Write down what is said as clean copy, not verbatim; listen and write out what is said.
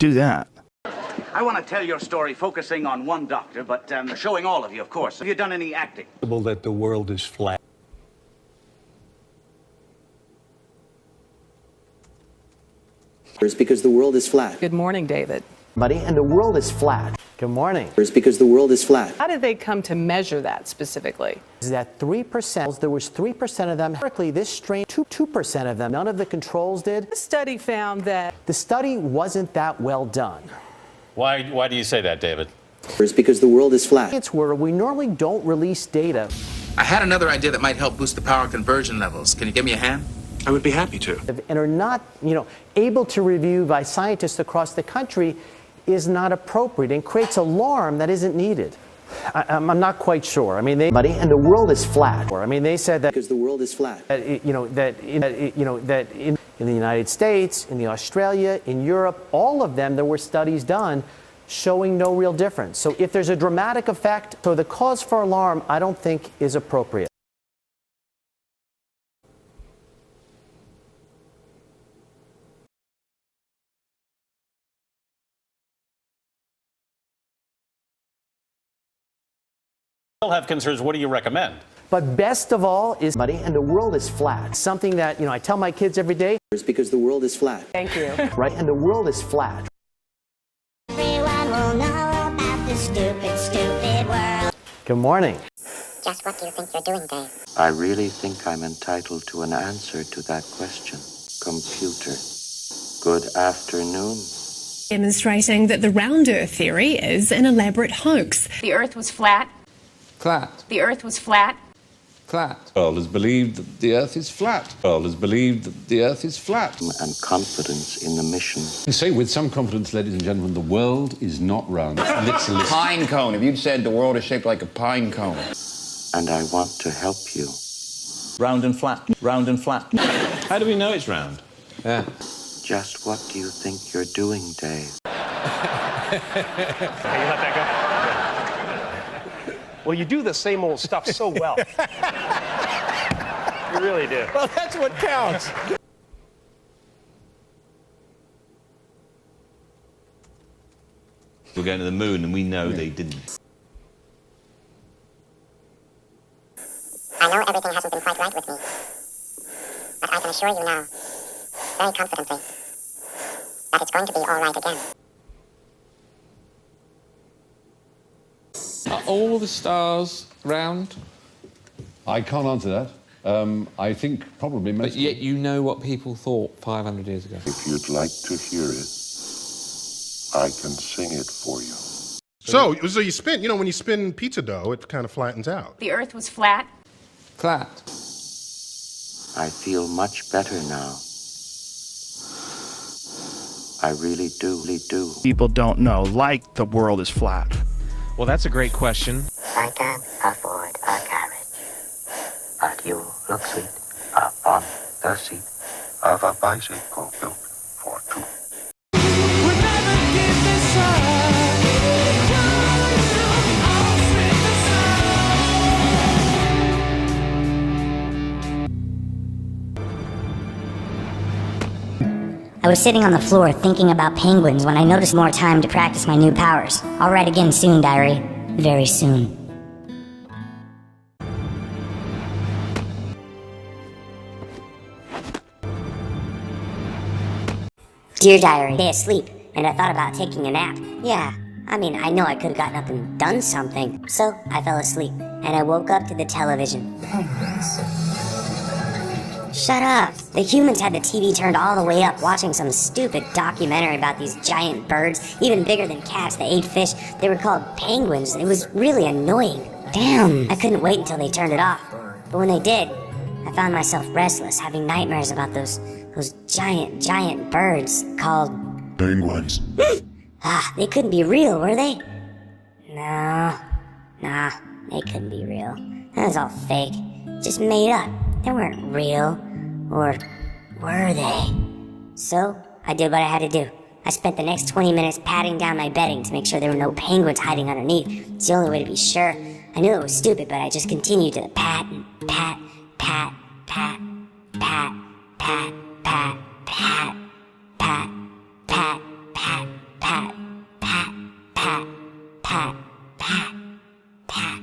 do that. I want to tell your story focusing on one doctor, but showing all of you, of course. Have you done any acting? That the world is flat. It's because the world is flat. Good morning, David. Buddy, and the world is flat. Good morning. It's because the world is flat. How did they come to measure that specifically? Is that 3%? There was 3% of them. Historically, this strain, 2% of them. None of the controls did. The study found that The study wasn't that well done. Why do you say that, David? It's because the world is flat. It's where we normally don't release data. I had another idea that might help boost the power conversion levels. Can you give me a hand? I would be happy to. And are not, able to review by scientists across the country is not appropriate and creates alarm that isn't needed. I'm not quite sure. I mean, Buddy, and the world is flat. I mean, they said that Because the world is flat. that in the United States, in the Australia, in Europe, all of them, there were studies done showing no real difference. So if there's a dramatic effect, so the cause for alarm, I don't think is appropriate. Still have concerns. What do you recommend? But best of all is Buddy, and the world is flat. something that, I tell my kids every day, It's because the world is flat. Thank you. Right? And the world is flat. Everyone will know about this stupid, stupid world. good morning. Just what do you think you're doing, Dave? I really think I'm entitled to an answer to that question. Computer. Good afternoon. Demonstrating that the round Earth theory is an elaborate hoax. The Earth was flat. Flat. The Earth was flat. Flat. The world is believed that the Earth is flat. The world is believed that the Earth is flat. And confidence in the mission. You say with some confidence, ladies and gentlemen, the world is not round. Literally. Pine cone. If you'd said the world is shaped like a pine cone. And I want to help you. Round and flat. Round and flat. How do we know it's round? Yeah. Just what do you think you're doing, Dave? Well, you do the same old stuff so well. You really do. Well, that's what counts. We're going to the moon, and we know they didn't. I know everything hasn't been quite right with me. But I can assure you now, very confidently, that it's going to be all right again. Are all the stars round? I can't answer that. I think probably most. But yet you know what people thought 500 years ago. If you'd like to hear it, I can sing it for you. So you spin, when you spin pizza dough, it kind of flattens out. The Earth was flat. Flat. I feel much better now. I really do. People don't know, like the world is flat. Well, that's a great question. I can afford a carriage, but you look sweet up on the seat of a bicycle built for two. I was sitting on the floor thinking about penguins when I noticed more time to practice my new powers. I'll write again soon, diary. Very soon. Dear diary, stay asleep, and I thought about taking a nap. Yeah, I know I could have gotten up and done something. So I fell asleep, and I woke up to the television. Shut up! The humans had the TV turned all the way up, watching some stupid documentary about these giant birds, even bigger than cats that ate fish. They were called penguins. It was really annoying. Damn! I couldn't wait until they turned it off. But when they did, I found myself restless, having nightmares about those giant birds called Penguins. They couldn't be real, were they? No. Nah, they couldn't be real. That was all fake. Just made up. They weren't real. Or were they? So, I did what I had to do. I spent the next 20 minutes patting down my bedding to make sure there were no penguins hiding underneath. It's the only way to be sure. I knew it was stupid, but I just continued to pat and pat, pat, pat, pat, pat, pat, pat, pat, pat, pat, pat, pat, pat, pat, pat, pat.